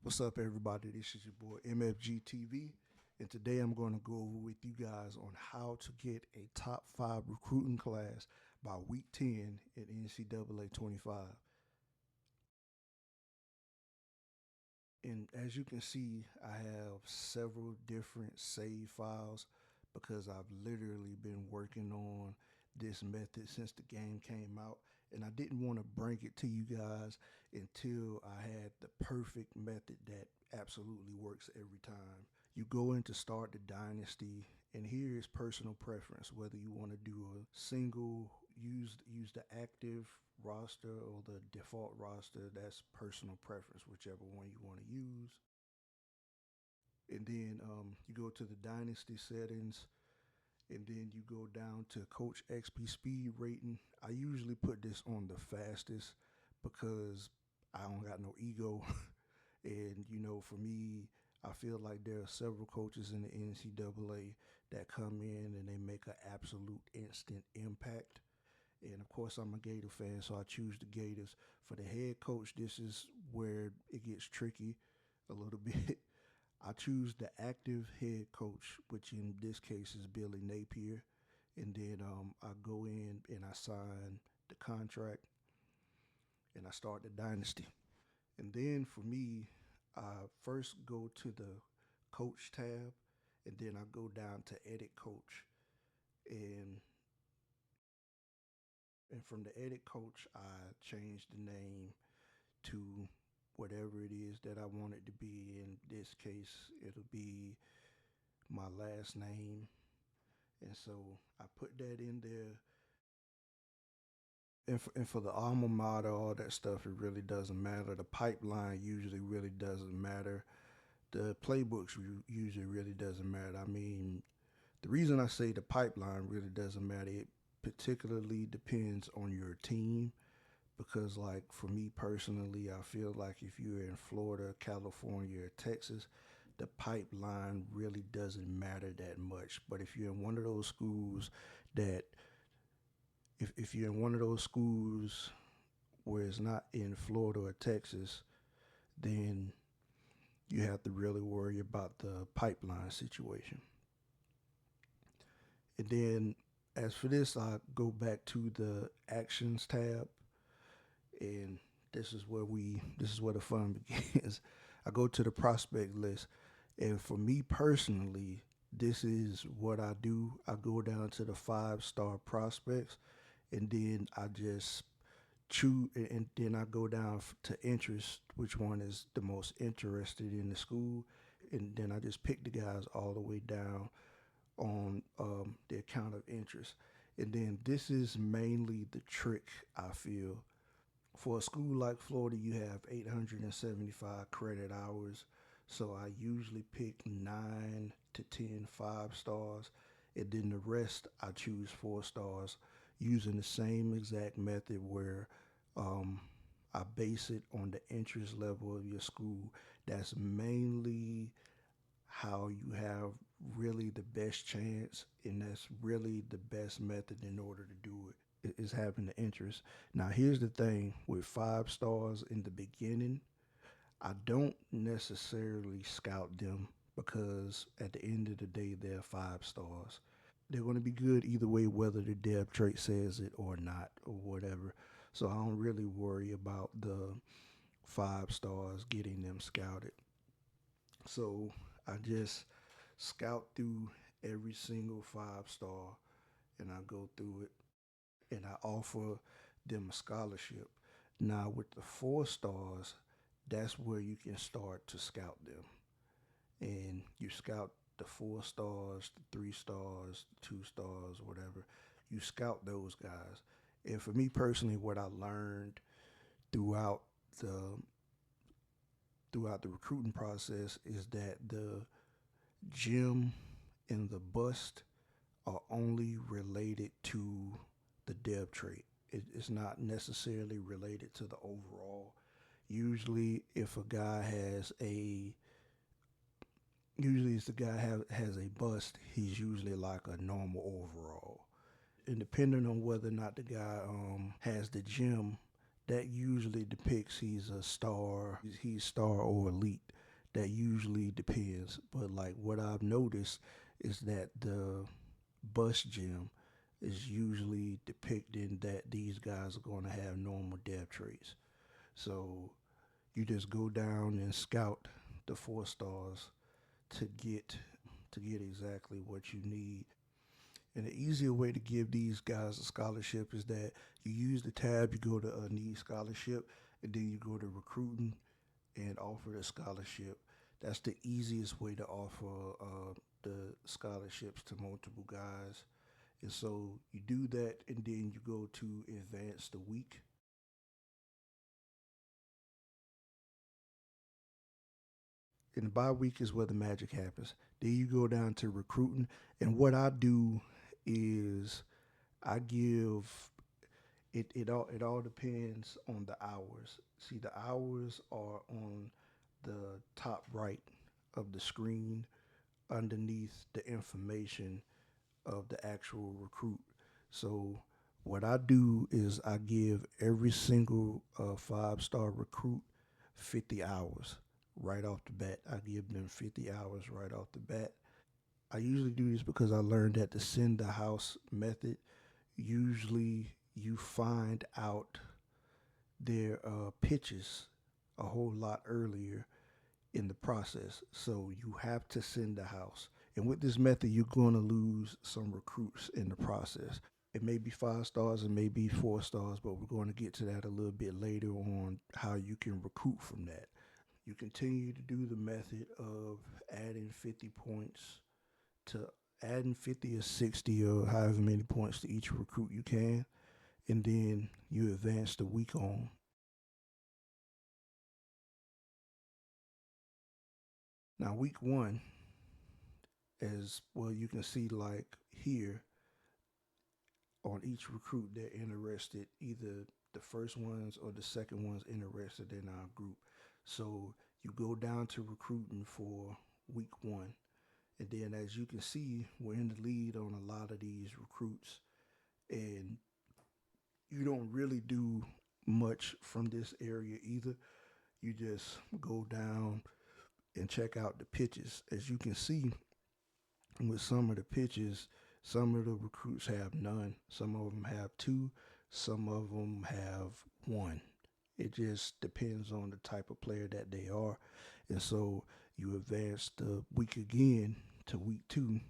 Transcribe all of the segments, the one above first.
What's up, everybody? This is your boy MFG TV, and today I'm going to go over with you guys on how to get a top 5 recruiting class by week 10 in NCAA 25. And as you can see, I have several different save files because I've literally been working on this method since the game came out. And I didn't want to bring it to you guys until I had the perfect method that absolutely works every time. You go in to start the dynasty, and here is personal preference whether you want to do a single use the active roster or the default roster. That's personal preference, whichever one you want to use. And then you go to the dynasty settings, and then you go down to coach XP speed rating. I usually put this on the fastest because I don't got no ego. And for me, I feel like there are several coaches in the NCAA that come in and they make an absolute instant impact. And of course, I'm a Gator fan, so I choose the Gators. For the head coach, this is where it gets tricky a little bit. I choose the active head coach, which in this case is Billy Napier. And then I go in and I sign the contract and I start the dynasty. And then for me, I first go to the coach tab and then I go down to edit coach. And and from the edit coach, I change the name to whatever it is that I want it to be. In this case, it'll be my last name. And so I put that in there. And for the alma mater, all that stuff, it really doesn't matter. The pipeline usually really doesn't matter. The playbooks usually really doesn't matter. I mean, the reason I say the pipeline really doesn't matter, it particularly depends on your team. Because, like, for me personally, I feel like if you're in Florida, California, or Texas, the pipeline really doesn't matter that much. But if you're in one of those schools that, if you're in one of those schools where it's not in Florida or Texas, then you have to really worry about the pipeline situation. And then, as for this, I go back to the actions tab, and this is where the fun begins. I go to the prospect list, and for me personally, this is what I do. I go down to the 5-star prospects, and then I just choose, and then I go down to interest, which one is the most interested in the school, and then I just pick the guys all the way down on the account of interest. And then this is mainly the trick, I feel. For a school like Florida, you have 875 credit hours. So I usually pick 9 to 10 5 stars. And then the rest, I choose 4 stars using the same exact method where I base it on the interest level of your school. That's mainly how you have really the best chance, and that's really the best method in order to do it is having the interest. Now, here's the thing with 5 stars in the beginning, I don't necessarily scout them because at the end of the day, they're 5 stars. They're going to be good either way, whether the depth trait says it or not, or whatever. So I don't really worry about the 5 stars getting them scouted. So I just scout through every single 5 star and I go through it and I offer them a scholarship. Now, with the 4 stars, that's where you can start to scout them. And you scout the 4 stars, the 3 stars, the 2 stars, whatever. You scout those guys. And for me personally, what I learned throughout the throughout the recruiting process is that the gym and the bust are only related to the depth trait. It's not necessarily related to the overall. Usually, if a guy has a usually if the guy has a bust, he's usually like a normal overall. And depending on whether or not the guy has the gym, that usually depicts he's a star, he's star or elite. That usually depends. But like what I've noticed is that the bus gym is usually depicting that these guys are going to have normal depth traits. So you just go down and scout the 4 stars to get exactly what you need. And the easier way to give these guys a scholarship is that you use the tab, you go to need scholarship, and then you go to recruiting and offer the scholarship. That's the easiest way to offer the scholarships to multiple guys. And so you do that, and then you go to advance the week. And the bye week is where the magic happens. Then you go down to recruiting, and what I do is I give it all depends on the hours. See, the hours are on the top right of the screen underneath the information of the actual recruit. So what I do is I give every single 5 star recruit 50 hours right off the bat. I give them 50 hours right off the bat. I usually do this because I learned that the send the house method, usually you find out their pitches a whole lot earlier in the process. So you have to send the house. And with this method, you're going to lose some recruits in the process. It may be 5 stars, it may be 4 stars, but we're going to get to that a little bit later on how you can recruit from that. You continue to do the method of adding 50 points to adding 50 or 60 or however many points to each recruit you can, and then you advance the week on. Now, week one, as well, you can see like here on each recruit, they're interested, either the first ones or the second ones interested in our group. So you go down to recruiting for week one. And then, as you can see, we're in the lead on a lot of these recruits. And you don't really do much from this area either. You just go down and check out the pitches. As you can see, with some of the pitches, some of the recruits have none, some of them have two, some of them have one. It just depends on the type of player that they are. And so you advance the week again to week two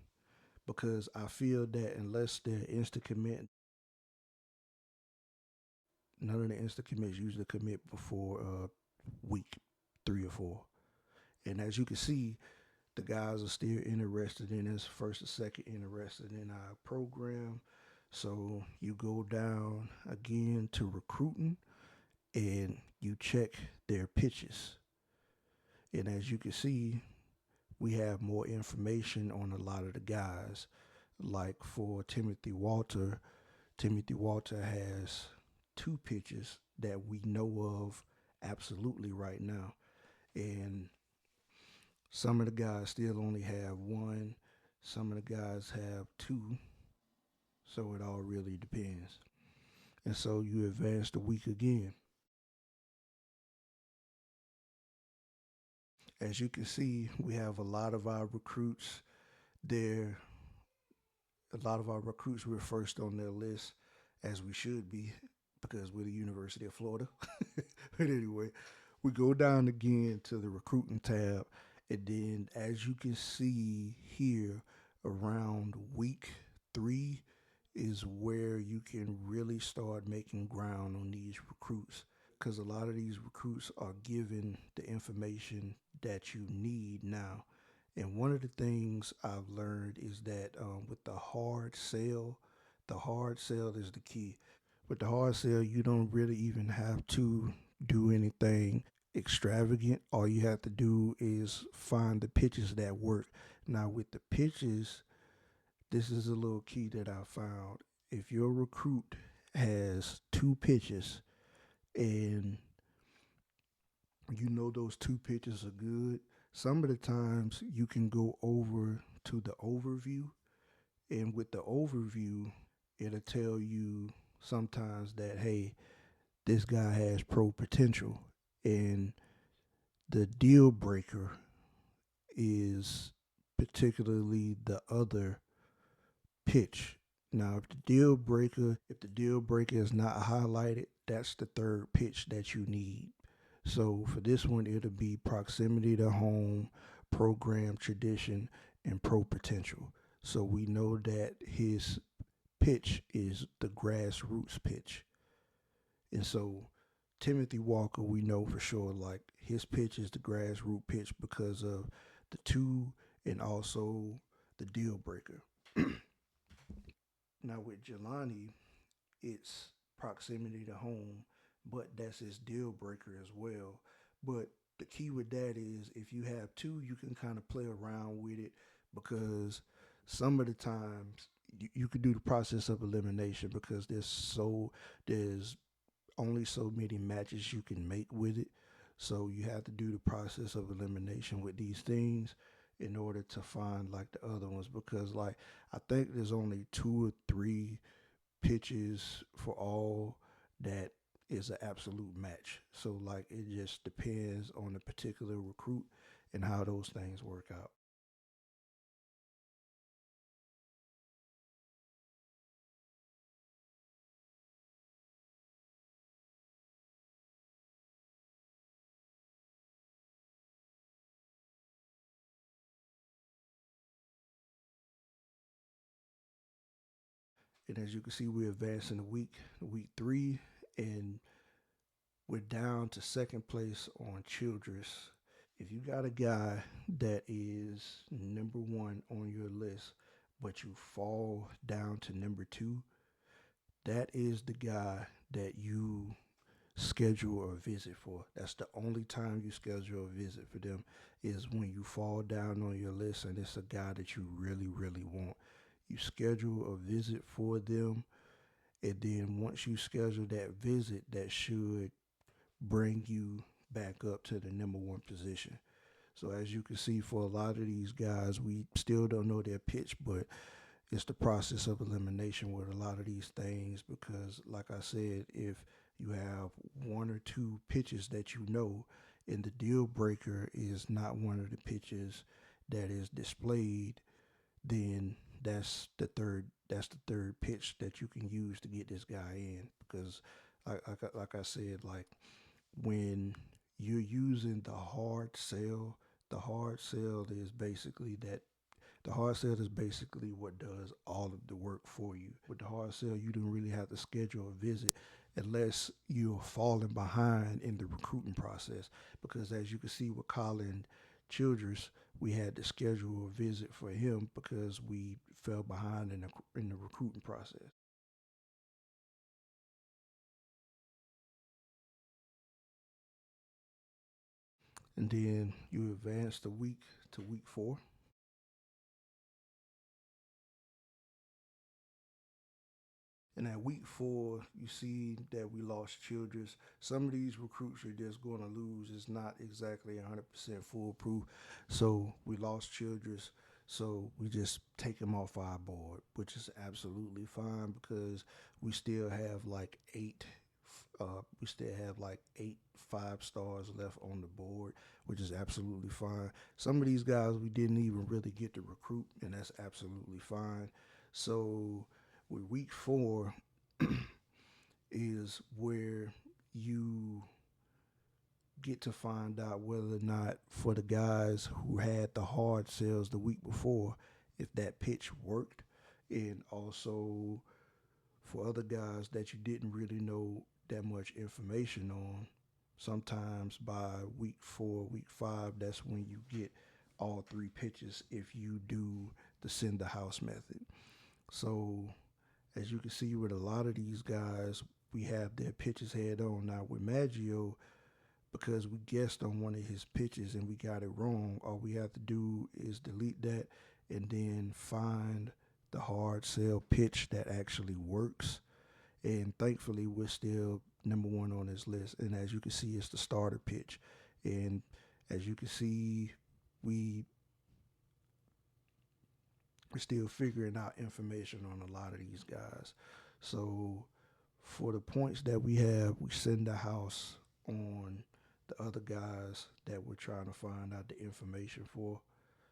because I feel that unless they're instant commit, none of the instant commits usually commit before week 3 or 4. And as you can see, the guys are still interested in us, first or second interested in our program. So you go down again to recruiting and you check their pitches. And as you can see, we have more information on a lot of the guys. Like for Timothy Walter has 2 pitches that we know of absolutely right now. And some of the guys still only have one, some of the guys have two, so it all really depends. And so you advance the week again. As you can see, we have a lot of our recruits there. A lot of our recruits were first on their list, as we should be, because we're the University of Florida. But anyway, we go down again to the recruiting tab, and then as you can see here, around week 3 is where you can really start making ground on these recruits because a lot of these recruits are given the information that you need now. And one of the things I've learned is that with the hard sell is the key. With the hard sell, you don't really even have to do anything extravagant. All you have to do is find the pitches that work. Now, with the pitches, this is a little key that I found. If your recruit has 2 pitches and you know those 2 pitches are good, some of the times you can go over to the overview, and with the overview, it'll tell you sometimes that hey, this guy has pro potential. And the deal breaker is particularly the other pitch. Now, if the deal breaker is not highlighted, that's the third pitch that you need. So for this one, it'll be proximity to home, program tradition, and pro potential. So we know that his pitch is the grassroots pitch. And so Timothy Walker, we know for sure, like his pitch is the grassroots pitch because of the two and also the deal breaker. Now with Jelani, it's proximity to home, but that's his deal breaker as well. But the key with that is if you have two, you can kind of play around with it because some of the times you could do the process of elimination because there's only so many matches you can make with it. So you have to do the process of elimination with these things in order to find like the other ones because like I think there's only two or three pitches for all that is an absolute match. So like it just depends on the particular recruit and how those things work out. And as you can see, we're advancing to week three, and we're down to second place on Childress. If you got a guy that is number one on your list, but you fall down to number two, that is the guy that you schedule a visit for. That's the only time you schedule a visit for them is when you fall down on your list and it's a guy that you really, really want. You schedule a visit for them, and then once you schedule that visit, that should bring you back up to the number one position. So as you can see, for a lot of these guys, we still don't know their pitch, but it's the process of elimination with a lot of these things because, like I said, if you have one or two pitches that you know, and the deal breaker is not one of the pitches that is displayed, then that's the third pitch that you can use to get this guy in because, like I said, like when you're using the hard sell is basically that the hard sell is basically what does all of the work for you. With the hard sell, you don't really have to schedule a visit unless you're falling behind in the recruiting process. Because as you can see with Colin Childress, we had to schedule a visit for him because we fell behind in the recruiting process. And then you advance the week to week four. And at week four, you see that we lost Childress. Some of these recruits you're just going to lose. It's not exactly 100% foolproof. So we lost Childress. So we just take him off our board, which is absolutely fine because we still have like we still have like 8 5 stars left on the board, which is absolutely fine. Some of these guys we didn't even really get to recruit, and that's absolutely fine. So with week four is where you get to find out whether or not for the guys who had the hard sales the week before, if that pitch worked, and also for other guys that you didn't really know that much information on. Sometimes by week four, week five, that's when you get all three pitches if you do the send the house method. So as you can see with a lot of these guys, we have their pitches head on. Now with Maggio, because we guessed on one of his pitches and we got it wrong, all we have to do is delete that and then find the hard sell pitch that actually works. And thankfully, we're still number one on this list. And as you can see, it's the starter pitch. And as you can see, we we're still figuring out information on a lot of these guys. So for the points that we have, we send the house on the other guys that we're trying to find out the information for.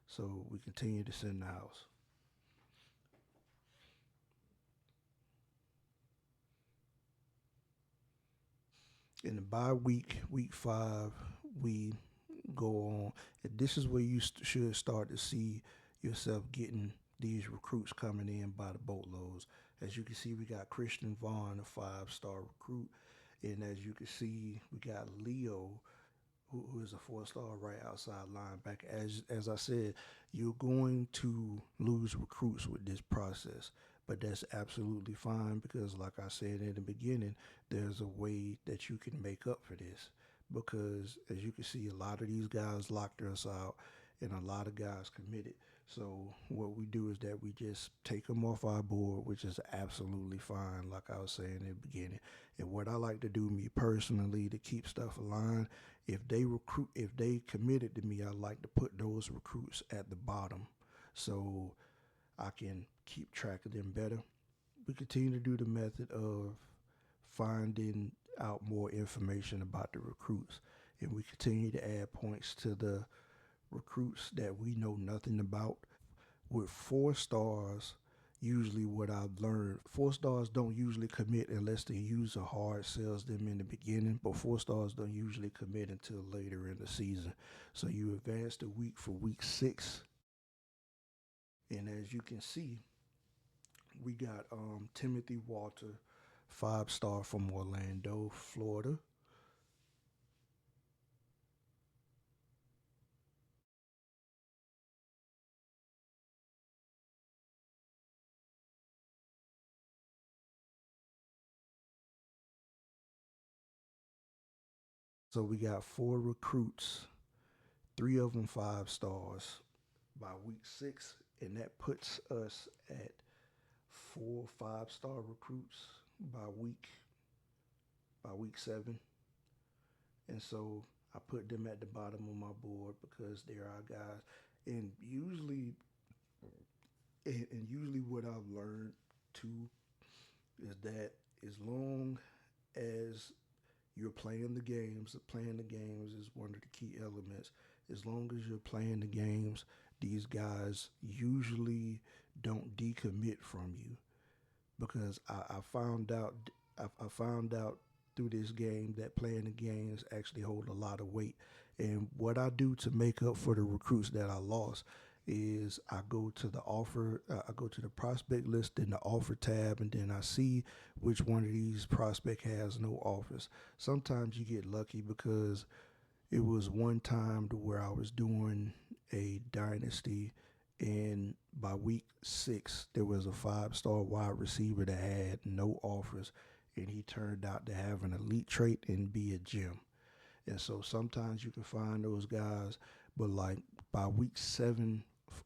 So we continue to send the house. In the bye week, week 5, we go on. And this is where you should start to see yourself getting these recruits coming in by the boatloads. As you can see, we got Christian Vaughn, a 5-star recruit. And as you can see, we got Leo, who is a 4-star right outside linebacker. As I said, you're going to lose recruits with this process, but that's absolutely fine because, like I said in the beginning, there's a way that you can make up for this. Because as you can see, a lot of these guys locked us out, and a lot of guys committed. So what we do is that we just take them off our board, which is absolutely fine, like I was saying in the beginning. And what I like to do, me personally, to keep stuff aligned, if they committed to me, I like to put those recruits at the bottom so I can keep track of them better. We continue to do the method of finding out more information about the recruits, and we continue to add points to the recruits that we know nothing about. With 4 stars, usually what I've learned, 4 stars don't usually commit unless the user hard sells them in the beginning, but 4 stars don't usually commit until later in the season. So you advance the week for week 6, and as you can see, we got Timothy Walter, 5-star from Orlando, Florida. So we got 4 recruits, 3 of them 5 stars by week 6, and that puts us at 4 5-star recruits by week 7. And so I put them at the bottom of my board because they're our guys. And usually, and usually what I've learned too is that as long as you're playing the games is one of the key elements. As long as you're playing the games, these guys usually don't decommit from you because I found out through this game that playing the games actually hold a lot of weight. And what I do to make up for the recruits that I lost is I go to the prospect list in the offer tab, and then I see which one of these prospect has no offers. Sometimes you get lucky because it was one time to where I was doing a dynasty, and by week 6 there was a 5-star wide receiver that had no offers, and he turned out to have an elite trait and be a gem. And so sometimes you can find those guys, but like by week 7,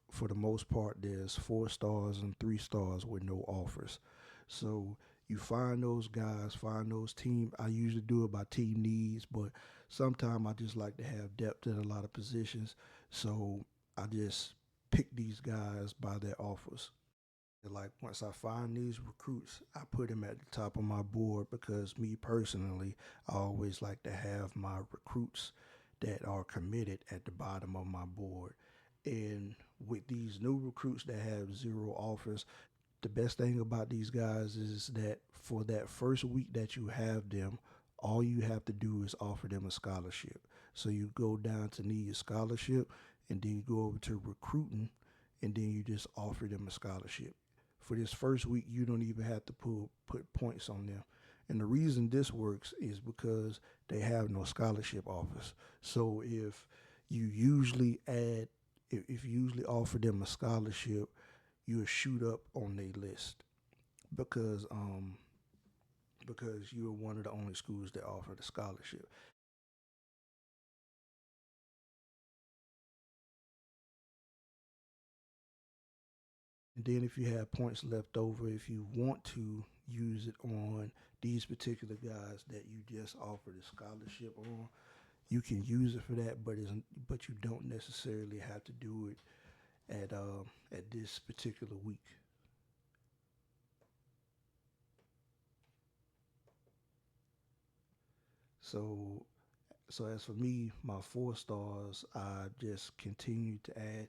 for the most part, there's 4 stars and 3 stars with no offers. So you find those guys, find those team. I usually do it by team needs, but sometimes I just like to have depth in a lot of positions. So I just pick these guys by their offers. Like once I find these recruits, I put them at the top of my board because me personally, I always like to have my recruits that are committed at the bottom of my board. And with these new recruits that have zero offers, the best thing about these guys is that for that first week that you have them, all you have to do is offer them a scholarship. So you go down to need a scholarship, and then you go over to recruiting, and then you just offer them a scholarship. For this first week, you don't even have to put points on them. And the reason this works is because they have no scholarship offers. So you usually add, if you usually offer them a scholarship, you'll shoot up on their list because because you're one of the only schools that offer the scholarship. And then if you have points left over, if you want to use it on these particular guys that you just offered a scholarship on, you can use it for that, but you don't necessarily have to do it at this particular week. So so as for me, my 4 stars, I just continue to add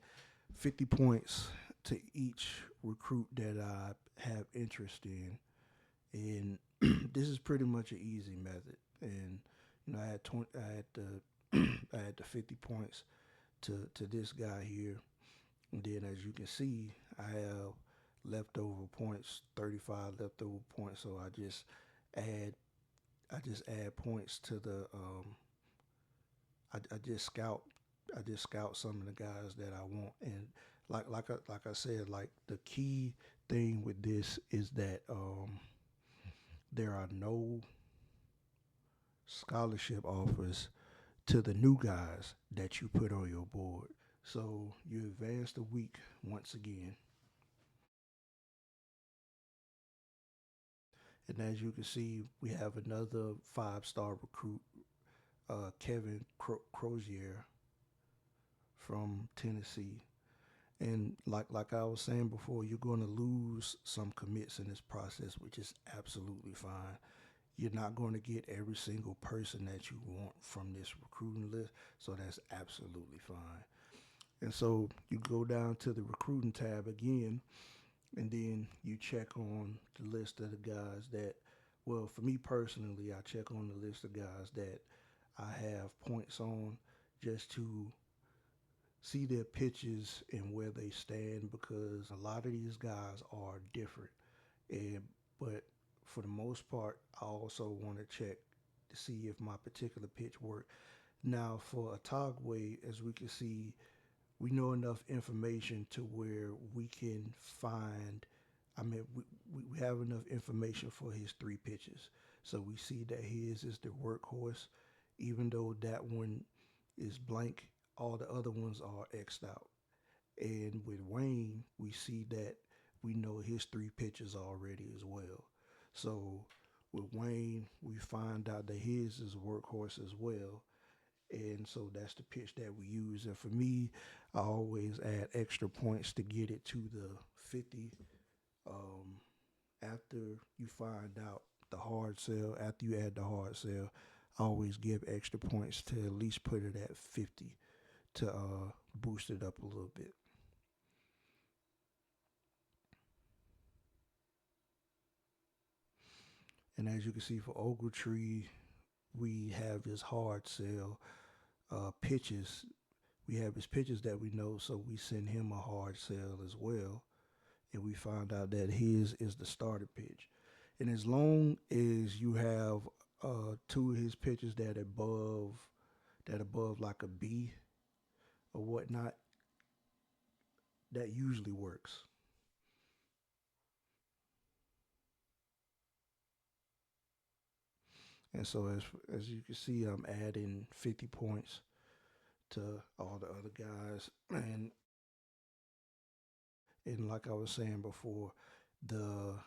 50 points to each recruit that I have interest in, and this is pretty much an easy method. And I had 20, I had the I had the 50 points to this guy here, and then as you can see, I have leftover points, 35 leftover points. So add I just add points to the I just scout some of the guys that I want, and like I said, like the key thing with this is that there are no scholarship offers to the new guys that you put on your board. So you advance the week once again, and as you can see, we have another 5-star recruit, Kevin Crozier from Tennessee. And like I was saying before, you're going to lose some commits in this process, which is absolutely fine. You're not going to get every single person that you want from this recruiting list, so that's absolutely fine. And so you go down to the recruiting tab again, and then you check on the list of the guys that, well, for me personally, I check on the list of guys that I have points on just to see their pitches and where they stand, because a lot of these guys are different. And but for the most part, I also want to check to see if my particular pitch worked. Now for Otagwe, as we can see, we know enough information to where we can find. I mean, we have enough information for his 3 pitches. So we see that his is the workhorse, even though that one is blank, all the other ones are X'd out. And with Wayne, we see that we know his 3 pitches already as well. So with Wayne, we find out that his is a workhorse as well. And so that's the pitch that we use. And for me, I always add extra points to get it to the 50. Um, After you find out the hard sell, after you add the hard sell, I always give extra points to at least put it at 50 to boost it up a little bit. And as you can see for Ogletree, we have his hard sell pitches. We have his pitches that we know, so we send him a hard sell as well. And we find out that his is the starter pitch. And as long as you have 2 of his pitches that above like a B or whatnot, that usually works. And so as you can see, I'm adding 50 points to all the other guys, and like I was saying before, the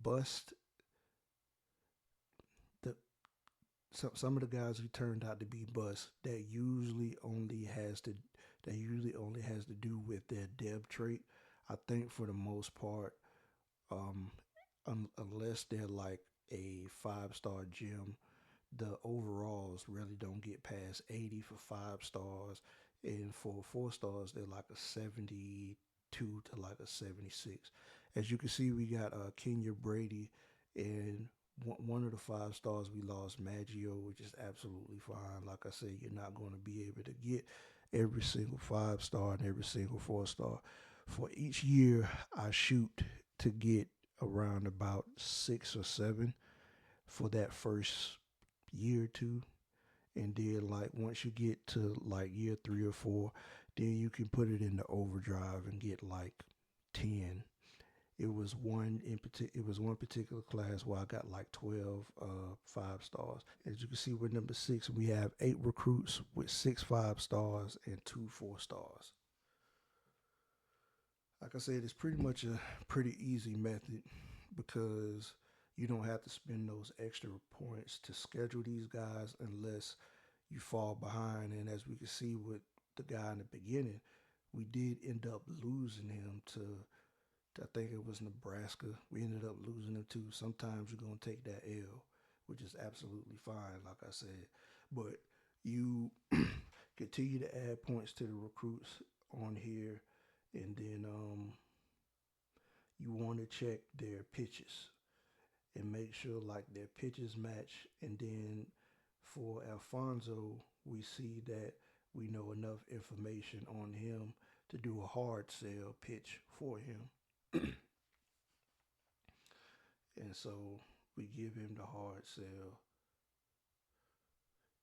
bust the some of the guys who turned out to be bust, that usually only has to do with their deb trait. I think for the most part, um, unless they're like a 5-star gem, the overalls really don't get past 80 for 5 stars, and for 4 stars they're like a 72 to like a 76. As you can see, we got Kenya Brady, and one of the 5 stars we lost Maggio, which is absolutely fine. Like I said, you're not going to be able to get every single 5 star and every single 4 star. For each year, I shoot to get around about 6 or 7 for that first year or two, and then like once you get to like year 3 or 4, then you can put it into overdrive and get like 10. It was one particular class where I got like 12 5 stars. As you can see, with number 6, we have 8 recruits with 6 5 stars and 2 4 stars. Like I said, it's pretty much a pretty easy method, because you don't have to spend those extra points to schedule these guys unless you fall behind. And as we can see with the guy in the beginning, we did end up losing him to I think it was Nebraska. We ended up losing him too. Sometimes you're gonna take that L, which is absolutely fine, like I said. But you continue to add points to the recruits on here, and then you want to check their pitches and make sure like their pitches match. And then for Alfonso, we see that we know enough information on him to do a hard sell pitch for him. And so we give him the hard sell.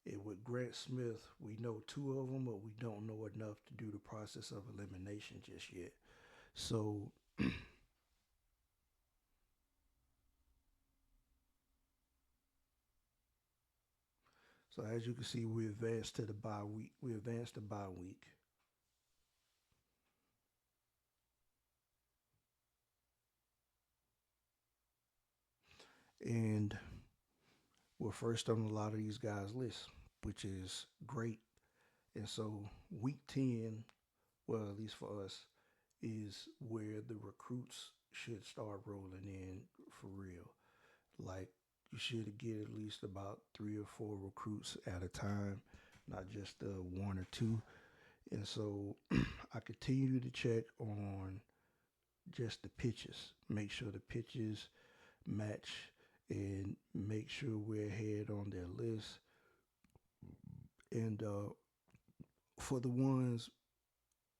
And with Grant Smith, we know two of them, but we don't know enough to do the process of elimination just yet. So so as you can see, we advanced to the bye week. We advanced to bye week. And we're first on a lot of these guys' lists, which is great. And so week 10, well, at least for us, is where the recruits should start rolling in for real. Like you should get at least about 3 or 4 recruits at a time, not just one or two. And so I continue to check on just the pitches, make sure the pitches match, and make sure we're ahead on their list. And for the ones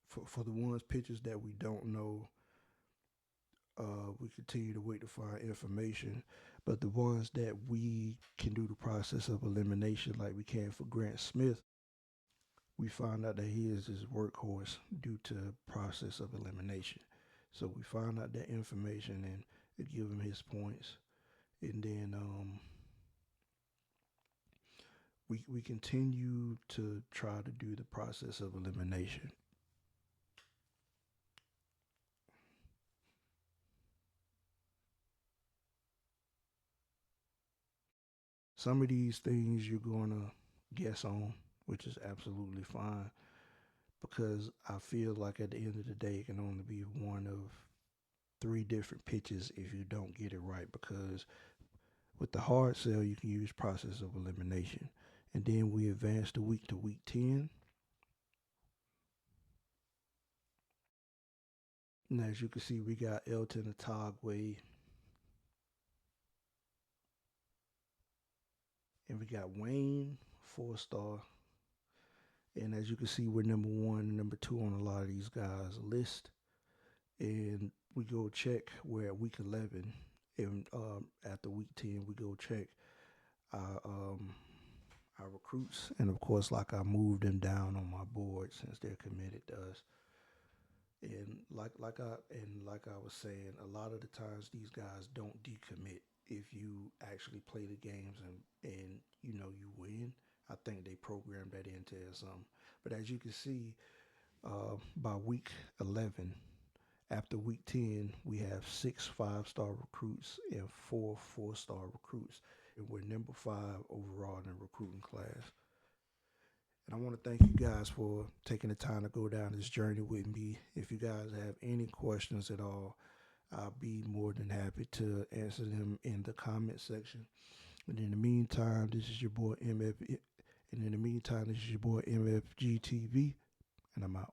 for the ones pitches that we don't know, we continue to wait to find information. But the ones that we can do the process of elimination, like we can for Grant Smith, we found out that he is his workhorse due to process of elimination. So we found out that information and it give him his points. And then we continue to try to do the process of elimination. Some of these things you're going to guess on, which is absolutely fine because I feel like at the end of the day, it can only be one of 3 different pitches if you don't get it right. Because with the hard sell, you can use process of elimination. And then we advance to week 10. And as you can see, we got Elton Atagwe, and we got Wayne, 4-star. And as you can see, we're number 1 and number 2 on a lot of these guys' list. And we go check, we're at week 11. And after week 10, we go check our, um, our recruits. And of course, like I moved them down on my board since they're committed to us. And like I was saying, a lot of the times these guys don't decommit if you actually play the games and you win. I think they programmed that into something. But as you can see, by week 11, after week 10, we have 6 5-star recruits and 4 4-star recruits. And we're number 5 overall in the recruiting class. And I want to thank you guys for taking the time to go down this journey with me. If you guys have any questions at all, I'll be more than happy to answer them in the comment section. And in the meantime, this is your boy MF. And in the meantime, this is your boy MFGTV, and I'm out.